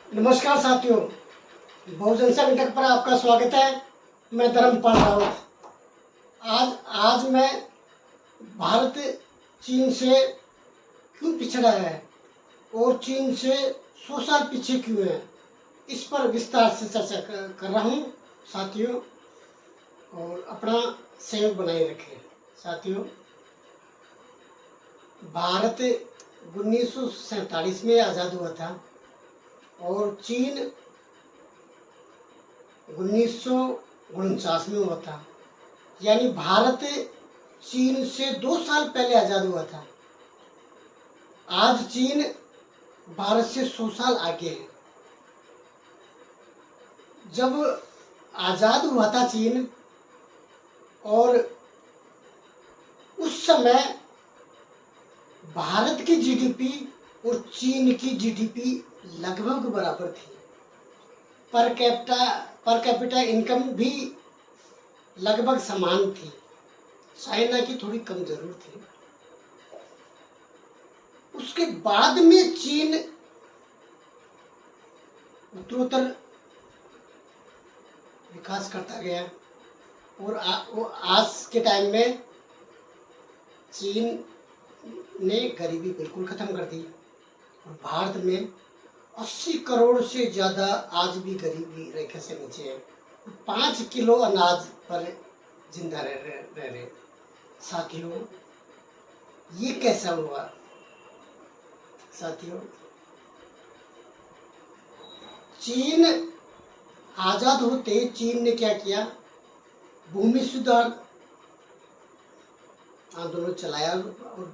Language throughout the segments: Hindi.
नमस्कार साथियों, बहुजन संगठन पर आपका स्वागत है। मैं धर्मपाल रावत। आज मैं भारत चीन से क्यों पिछड़ा है और चीन से 100 साल पीछे क्यों है, इस पर विस्तार से चर्चा कर रहा हूँ साथियों। और अपना सहयोग बनाए रखें साथियों। भारत 1947 में आज़ाद हुआ था और चीन 1949 में हुआ था। यानी भारत चीन से 2 साल पहले आज़ाद हुआ था। आज चीन भारत से 100 साल आगे है। जब आज़ाद हुआ था चीन, और उस समय भारत की जीडीपी और चीन की जीडीपी लगभग बराबर थी। पर कैपिटा इनकम भी लगभग समान थी। चाइना की थोड़ी कम जरूर थी। उसके बाद में चीन उत्तरोत्तर विकास करता गया और आज के टाइम में चीन ने गरीबी बिल्कुल खत्म कर दी और भारत में 80 करोड़ से ज़्यादा आज भी गरीबी रेखा से नीचे है। 5 किलो अनाज पर जिंदा रह रहे साथियों। ये कैसा हुआ साथियों? चीन आज़ाद होते चीन ने क्या किया, भूमि सुधार आंदोलन चलाया और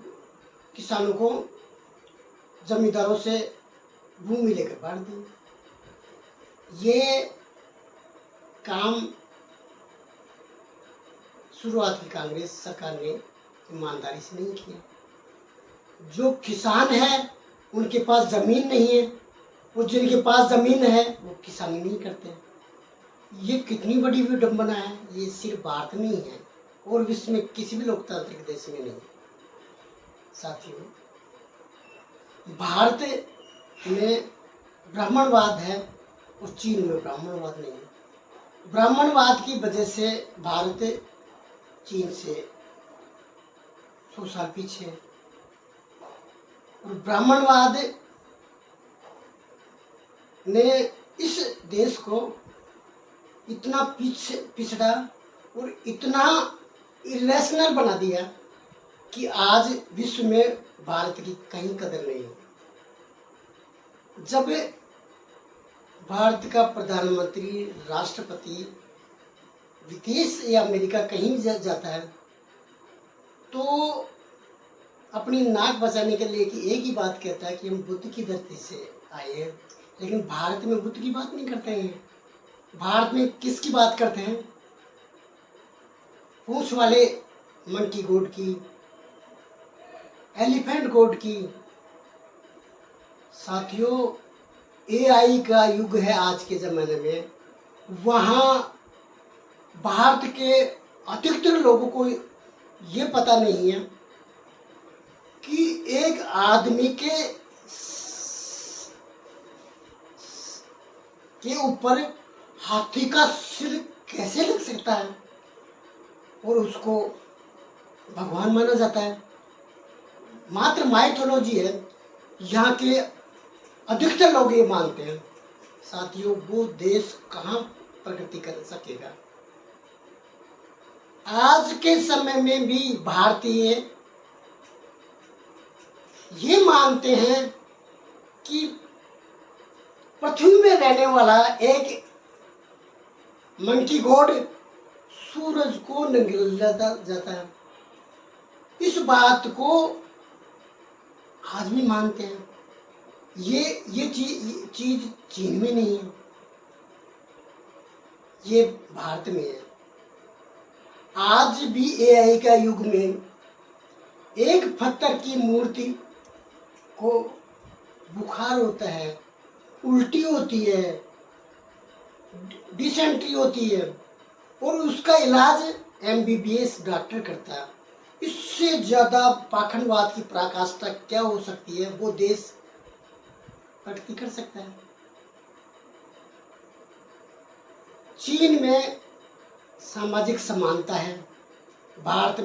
किसानों को जमींदारों से भूमि लेकर बांट दी। ये काम शुरुआत की कांग्रेस सरकार ने ईमानदारी से नहीं किया। जो किसान है उनके पास जमीन नहीं है और जिनके पास जमीन है वो किसानी नहीं करते। ये कितनी बड़ी विडंबना है। ये सिर्फ भारत में ही है और विश्व में किसी भी लोकतांत्रिक देश में नहीं साथियों। भारत में ब्राह्मणवाद है और चीन में ब्राह्मणवाद नहीं है। ब्राह्मणवाद की वजह से भारत चीन से 100 साल पीछे है और ब्राह्मणवाद ने इस देश को इतना पिछड़ा और इतना इरेशनल बना दिया कि आज विश्व में भारत की कहीं कदर नहीं है। जब भारत का प्रधानमंत्री, राष्ट्रपति विदेश या अमेरिका कहीं जाता है तो अपनी नाक बचाने के लिए कि एक ही बात कहता है कि हम बुद्ध की धरती से आए हैं। लेकिन भारत में बुद्ध की बात नहीं करते हैं। भारत में किसकी बात करते हैं? पूंछ वाले मंकी गोड की, एलिफेंट गोड की। साथियों, एआई का युग है आज के ज़माने में। वहाँ भारत के अधिकतर लोगों को ये पता नहीं है कि एक आदमी के ऊपर हाथी का सिर कैसे लग सकता है और उसको भगवान माना जाता है। मात्र माइथोलॉजी है। यहाँ के अधिकतर लोग ये मानते हैं। साथियों, वो देश कहाँ प्रगति कर सकेगा? आज के समय में भी भारतीय ये मानते हैं कि पृथ्वी में रहने वाला एक मंकी गॉड सूरज को निगल जाता है। इस बात को आज भी मानते हैं। ये चीज चीन में नहीं है, ये भारत में है। आज भी एआई का युग में एक पत्थर की मूर्ति को बुखार होता है, उल्टी होती है, डिसेंट्री होती है और उसका इलाज एमबीबीएस डॉक्टर करता है। इससे ज़्यादा पाखंडवाद की पराकाष्ठा क्या हो सकती है? वो देश प्रगति कर सकता है। चीन में सामाजिक समानता है। भारत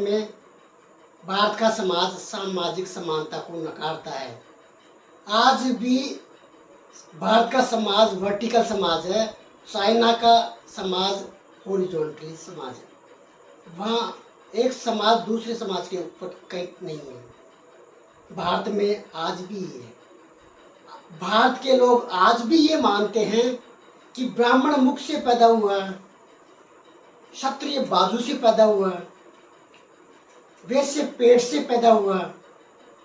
का समाज सामाजिक समानता को नकारता है। आज भी भारत का समाज वर्टिकल समाज है, चाइना का समाज हॉरिजॉन्टल समाज है। वहाँ एक समाज दूसरे समाज के ऊपर कहीं नहीं है। भारत में आज भी ये है। भारत के लोग आज भी ये मानते हैं कि ब्राह्मण मुख से पैदा हुआ, क्षत्रिय बाजू से पैदा हुआ, वैश्य पेट से पैदा हुआ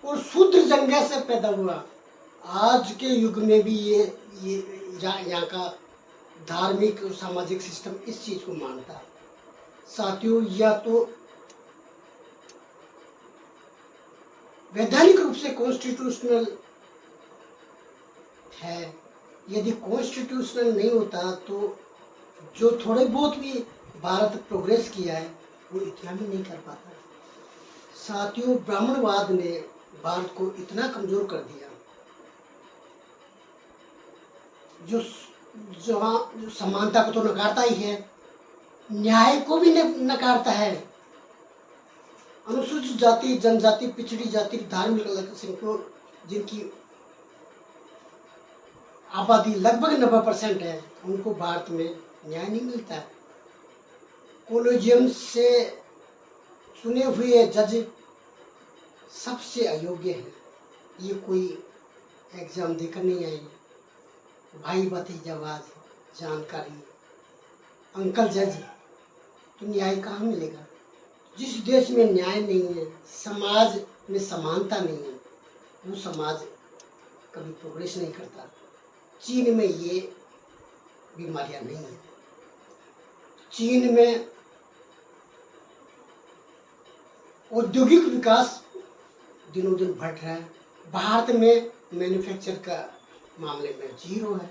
और शूद्र जंघा से पैदा हुआ। आज के युग में भी ये यहाँ का धार्मिक और सामाजिक सिस्टम इस चीज को मानता है। साथियों, या तो वैधानिक रूप से कॉन्स्टिट्यूशनल है, यदि कॉन्स्टिट्यूशनल नहीं होता तो जो थोड़े बहुत भी भारत प्रोग्रेस किया है वो इतना भी नहीं कर पाता। साथियों, ब्राह्मणवाद ने भारत को इतना कमजोर कर दिया, जो समानता को तो नकारता ही है, न्याय को भी नकारता है। अनुसूचित जाति, जनजाति, पिछड़ी जाति, धार्मिक अल्पसंख्यक जिनकी आबादी लगभग 90% है, उनको भारत में न्याय नहीं मिलता है। कोलेजियम से चुने हुए जज सबसे अयोग्य हैं। ये कोई एग्जाम देकर नहीं आए, भाई भतीजावाद, जानकारी, अंकल जज, तो न्याय कहाँ मिलेगा? जिस देश में न्याय नहीं है, समाज में समानता नहीं है, वो समाज कभी प्रोग्रेस नहीं करता। चीन में ये बीमारियां नहीं है। चीन में औद्योगिक विकास दिनों दिन बढ़ रहा है। भारत में मैन्युफैक्चर का मामले में 0 है।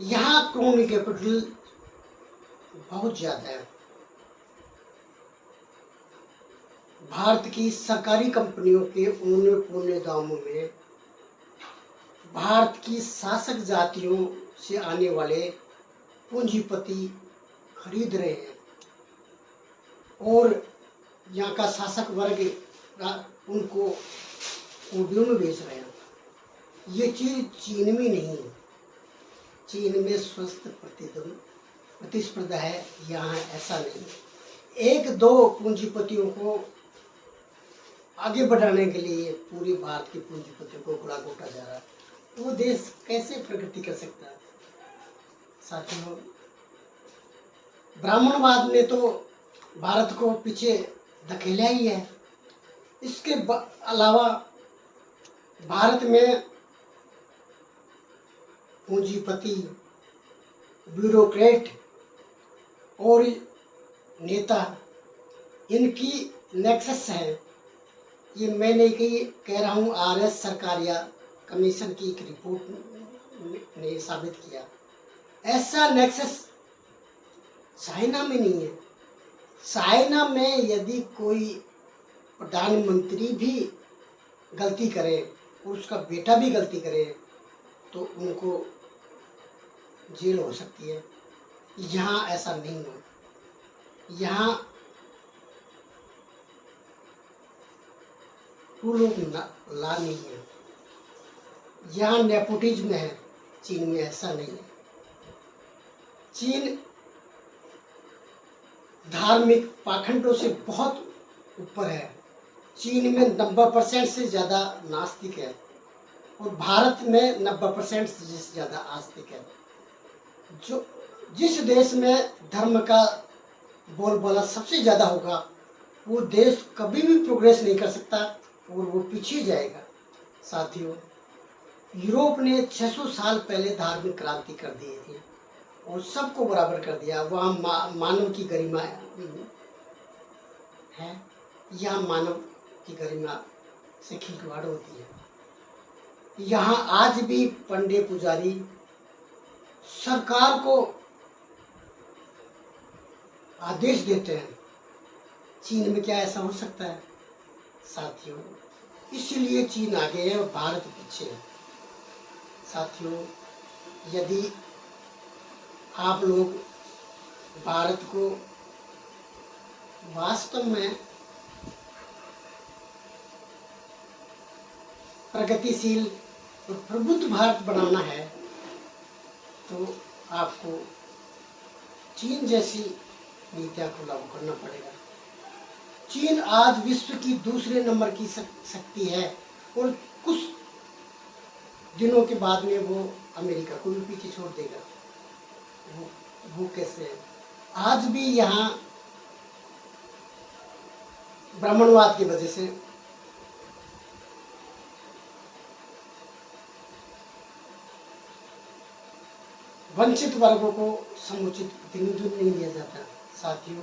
यहाँ क्रोनी कैपिटल बहुत ज्यादा है। भारत की सरकारी कंपनियों के औने पौने दामों में भारत की शासक जातियों से आने वाले पूंजीपति खरीद रहे हैं और यहाँ का शासक वर्ग उनको कौडियों में बेच रहे हैं। ये चीज चीन में नहीं है। चीन में स्वस्थ प्रतिस्पर्धा है, यहाँ ऐसा नहीं है। 1-2 पूंजीपतियों को आगे बढ़ाने के लिए पूरे भारत के पूंजीपतियों को गुड़ा घोटा जा रहा है। वो देश कैसे प्रगति कर सकता है? साथियों, ब्राह्मणवाद ने तो भारत को पीछे धकेला ही है। इसके अलावा भारत में पूंजीपति, ब्यूरोक्रेट और नेता, इनकी नेक्सस है। ये मैं नहीं कह रहा हूँ, RS सरकारिया कमीशन की एक रिपोर्ट ने साबित किया। ऐसा नेक्सस चाइना में नहीं है। चाइना में यदि कोई प्रधानमंत्री भी गलती करे और उसका बेटा भी गलती करे तो उनको जेल हो सकती है। यहाँ ऐसा नहीं है। यहाँ रूल ऑफ लॉ नहीं है। यहाँ नेपोटिज्म है। चीन में ऐसा नहीं है। चीन धार्मिक पाखंडों से बहुत ऊपर है। चीन में 90% से ज़्यादा नास्तिक है और भारत में 90% से ज़्यादा आस्तिक है। जो जिस देश में धर्म का बोलबाला सबसे ज़्यादा होगा वो देश कभी भी प्रोग्रेस नहीं कर सकता और वो पीछे जाएगा। साथियों, यूरोप ने 600 साल पहले धार्मिक क्रांति कर दी थी और सबको बराबर कर दिया। वहाँ मानव की गरिमा है, यहाँ मानव की गरिमा से खिलवाड़ होती है। यहाँ आज भी पंडे पुजारी सरकार को आदेश देते हैं। चीन में क्या ऐसा हो सकता है? साथियों, इसलिए चीन आगे है और भारत पीछे है। साथियों, यदि आप लोग भारत को वास्तव में प्रगतिशील और प्रबुद्ध भारत बनाना है तो आपको चीन जैसी नीतियों को लागू करना पड़ेगा। चीन आज विश्व की दूसरे नंबर की शक्ति है और कुछ दिनों के बाद में वो अमेरिका को भी पीछे छोड़ देगा। वो कैसे है? आज भी यहाँ ब्राह्मणवाद की वजह से वंचित वर्गों को समुचित प्रतिनिधित्व नहीं दिया जाता। साथियों,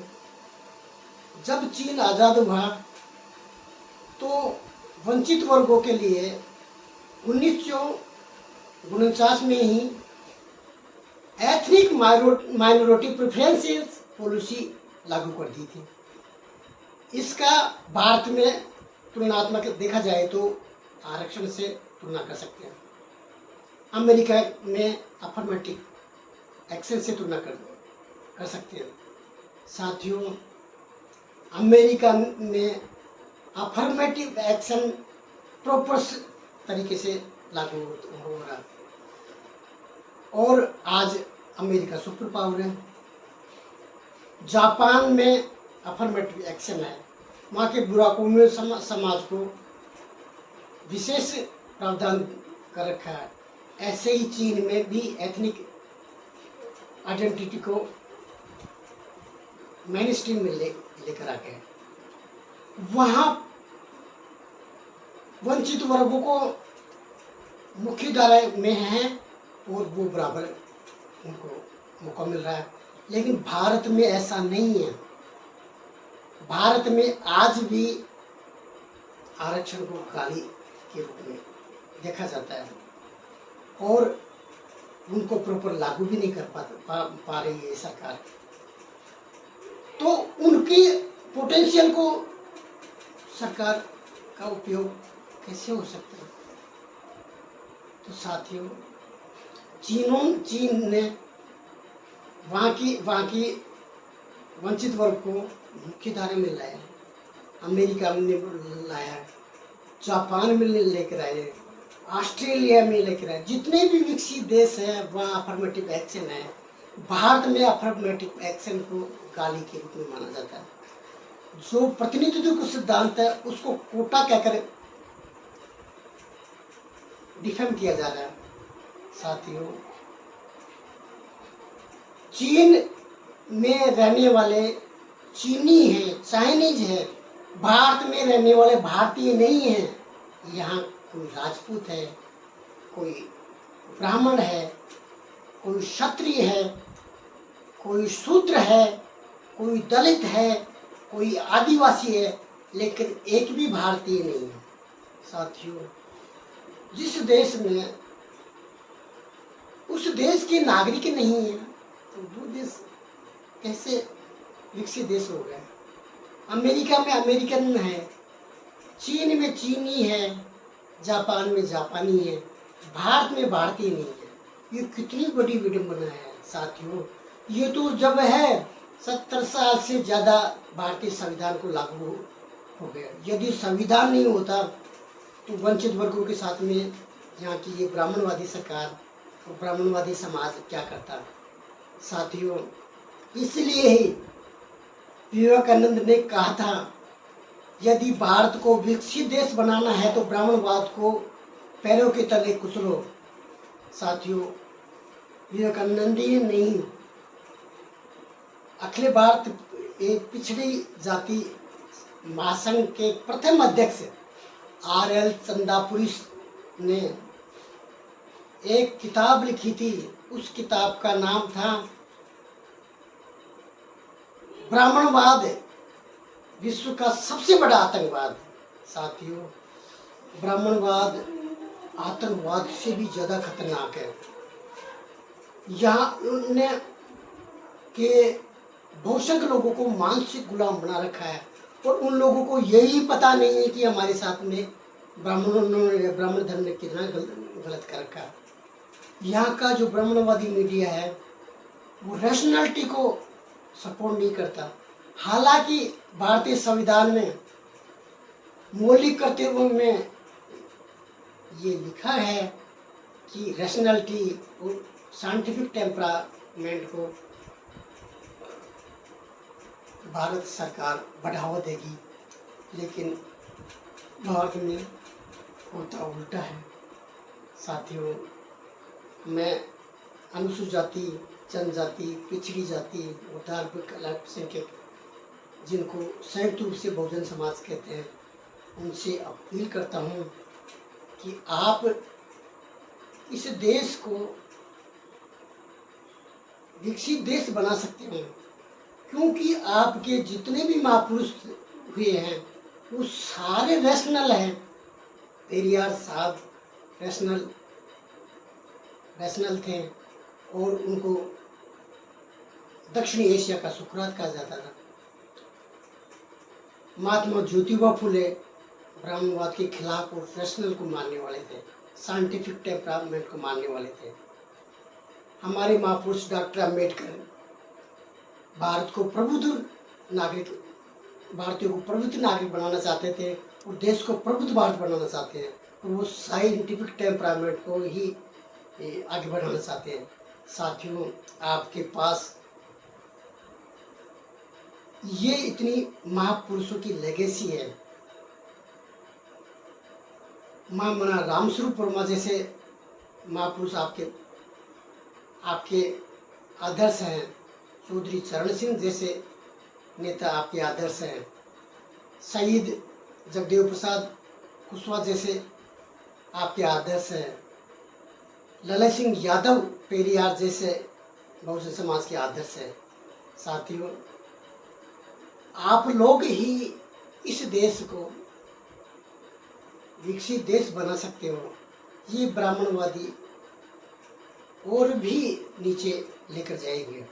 जब चीन आज़ाद हुआ तो वंचित वर्गों के लिए 1949 में ही एथनिक माइनॉरिटी प्रेफरेंसेस पॉलिसी लागू कर दी थी। इसका भारत में तुलनात्मक देखा जाए तो आरक्षण से तुलना कर सकते हैं। अमेरिका में अफर्मेटिव एक्शन से तुलना कर सकते हैं। साथियों, अमेरिका में अफर्मेटिव एक्शन प्रॉपर तरीके से लागू हो रहा और आज अमेरिका सुपर पावर है। जापान में अफर्मेटिव एक्शन है, वहाँ के बुराकों समाज को विशेष प्रावधान कर रखा है। ऐसे ही चीन में भी एथनिक आइडेंटिटी को मेन स्ट्रीम में लेकर आ गए। वहाँ वंचित वर्गों को मुख्य धारा में है और वो बराबर उनको मौका मिल रहा है। लेकिन भारत में ऐसा नहीं है। भारत में आज भी आरक्षण को गाली के रूप में देखा जाता है और उनको प्रॉपर लागू भी नहीं कर पा रही है सरकार। तो उनकी पोटेंशियल को सरकार का उपयोग कैसे हो सकता है? तो साथियों, चीन ने वहाँ की वंचित वर्ग को मुख्य धारा में लाया, अमेरिका में लाया, जापान में लेकर आए, ऑस्ट्रेलिया में लेकर आए। जितने भी विकसित देश हैं वहाँ अफर्मेटिव एक्शन है। भारत में अफर्मेटिव एक्शन को गाली के रूप में माना जाता है। जो प्रतिनिधित्व का सिद्धांत है उसको कोटा कहकर डिफेम किया जा रहा है। साथियों, चीन में रहने वाले चीनी हैं, चाइनीज है, भारत में रहने वाले भारतीय नहीं हैं। यहाँ कोई राजपूत है, कोई ब्राह्मण है, कोई क्षत्रिय है, कोई शूद्र है, कोई दलित है, कोई आदिवासी है, लेकिन एक भी भारतीय नहीं है। साथियों, जिस देश में उस देश के नागरिक नहीं है तो वो देश कैसे विकसित देश हो गया? अमेरिका में अमेरिकन है, चीन में चीनी है, जापान में जापानी है, भारत में भारतीय नहीं है। ये कितनी बड़ी विडंबना है। साथियों, ये तो जब है 70 साल से ज़्यादा भारतीय संविधान को लागू हो गया। यदि संविधान नहीं होता तो वंचित वर्गों के साथ में यहाँ की ये ब्राह्मणवादी सरकार और ब्राह्मणवादी समाज क्या करता? साथियों, इसलिए ही विवेकानंद ने कहा था, यदि भारत को विकसित देश बनाना है तो ब्राह्मणवाद को पैरों के तले कुचलो। साथियों, विवेकानंद ही नहीं, अखिल भारत एक पिछड़ी जाति महासंघ के प्रथम अध्यक्ष RL चंदापुरी ने एक किताब लिखी थी। उस किताब का नाम था ब्राह्मणवाद विश्व का सबसे बड़ा आतंकवाद। साथियों, ब्राह्मणवाद आतंकवाद से भी ज़्यादा खतरनाक है। यहाँ उनने के बहुत से लोगों को मानसिक गुलाम बना रखा है और उन लोगों को यही पता नहीं है कि हमारे साथ में ब्राह्मण धर्म ने कितना गलत कर रखा है। यहाँ का जो ब्राह्मणवादी मीडिया है वो रैशनैलिटी को सपोर्ट नहीं करता। हालांकि भारतीय संविधान में मौलिक कर्तव्यों में ये लिखा है कि रैशनैलिटी और साइंटिफिक टेम्परामेंट को भारत सरकार बढ़ावा देगी, लेकिन भारत में होता उल्टा है। साथियों, मैं अनुसूचित जाति, जनजाति, पिछड़ी जाति और धार्मिक अल्पसंख्यक, जिनको संयुक्त रूप से बहुजन समाज कहते हैं, उनसे अपील करता हूँ कि आप इस देश को विकसित देश बना सकते हो, क्योंकि आपके जितने भी महापुरुष हुए हैं वो सारे रैशनल हैं। पेरियार साहब रैशनल थे और उनको दक्षिणी एशिया का सुकरात कहा जाता था। महात्मा ज्योतिबा फुले ब्राह्मणवाद के खिलाफ और रैशनल को मानने वाले थे, साइंटिफिक टेम्परामेंट को मानने वाले थे। हमारे महापुरुष डॉक्टर अम्बेडकर भारत को भारतीयों को प्रबुद्ध नागरिक बनाना चाहते थे और देश को प्रबुद्ध भारत बनाना चाहते हैं, और वो साइंटिफिक टेम्परामेंट को ही आगे बढ़ाना चाहते हैं। साथियों, आपके पास ये इतनी महापुरुषों की लेगेसी है। महामना रामस्वरूप वर्मा जैसे महापुरुष आपके आदर्श हैं। चौधरी चरण सिंह जैसे नेता आपके आदर्श हैं। शहीद जगदेव प्रसाद कुशवाहा जैसे आपके आदर्श हैं। ललन सिंह यादव पेरियार जैसे बहुजन समाज के आदर्श हैं। साथियों, आप लोग ही इस देश को विकसित देश बना सकते हो। ये ब्राह्मणवादी और भी नीचे लेकर जाएंगे।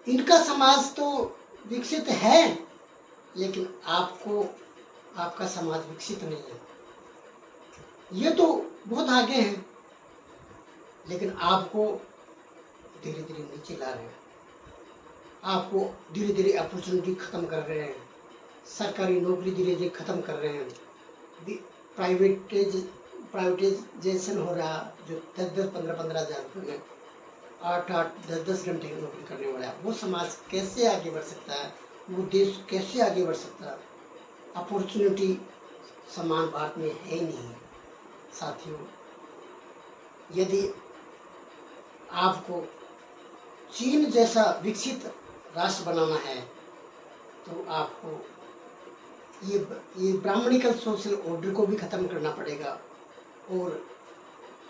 इनका समाज तो विकसित है, लेकिन आपका समाज विकसित नहीं है। ये तो बहुत आगे हैं, लेकिन आपको धीरे धीरे नीचे ला रहे हैं। आपको धीरे धीरे अपॉर्चुनिटी खत्म कर रहे हैं। सरकारी नौकरी धीरे धीरे खत्म कर रहे हैं। प्राइवेटाइजेशन हो रहा, जो 10-10, 15-15 हज़ार रुपये में 8-8, 10-10 घंटे की नौकरी करने वाला है, वो समाज कैसे आगे बढ़ सकता है? वो देश कैसे आगे बढ़ सकता है? अपॉर्चुनिटी समान भारत में है ही नहीं। साथियों, यदि आपको चीन जैसा विकसित राष्ट्र बनाना है, तो आपको ये ब्राह्मणिकल सोशल ऑर्डर को भी ख़त्म करना पड़ेगा और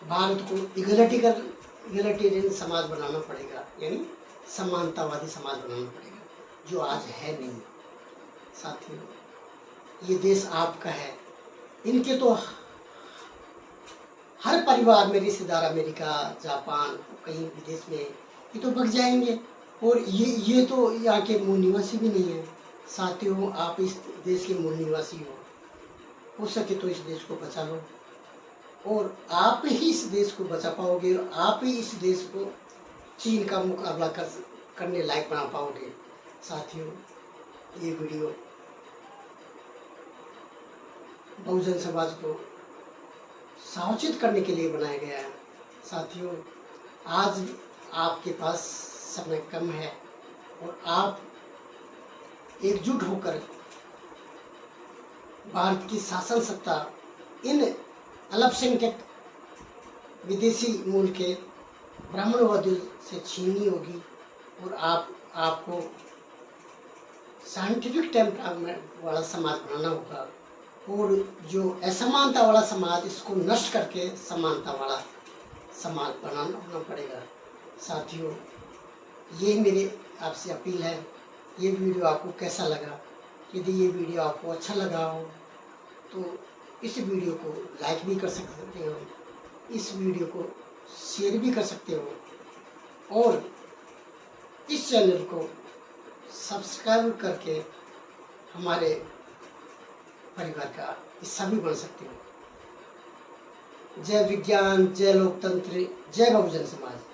भारत को इगलिटेरियन समाज बनाना पड़ेगा, यानी समानतावादी समाज बनाना पड़ेगा, जो आज है नहीं। साथियों, ये देश आपका है। इनके तो हर परिवार में रिश्तेदार अमेरिका, जापान, कहीं विदेश में, ये तो भग जाएंगे, और ये तो यहाँ के मूल निवासी भी नहीं है। साथियों, आप इस देश के मूल निवासी हो सके तो इस देश को बचा लो, और आप ही इस देश को बचा पाओगे, और आप ही इस देश को चीन का मुकाबला करने लायक बना पाओगे। साथियों, ये वीडियो बहुजन समाज को सावचेत करने के लिए बनाया गया है। साथियों, आज आपके पास समय कम है और आप एकजुट होकर भारत की शासन सत्ता इन अल्पसंख्यक विदेशी मूल के ब्राह्मणवादियों से छीननी होगी, और आपको साइंटिफिक टेम्परामेंट वाला समाज बनाना होगा, और जो असमानता वाला समाज, इसको नष्ट करके समानता वाला समाज बनाना पड़ेगा। साथियों, ये मेरी आपसे अपील है। ये वीडियो आपको कैसा लगा? यदि ये वीडियो आपको अच्छा लगा हो तो इस वीडियो को लाइक भी कर सकते हो, इस वीडियो को शेयर भी कर सकते हो, और इस चैनल को सब्सक्राइब करके हमारे परिवार का हिस्सा भी बन सकते हो। जय विज्ञान, जय लोकतंत्र, जय बहुजन समाज।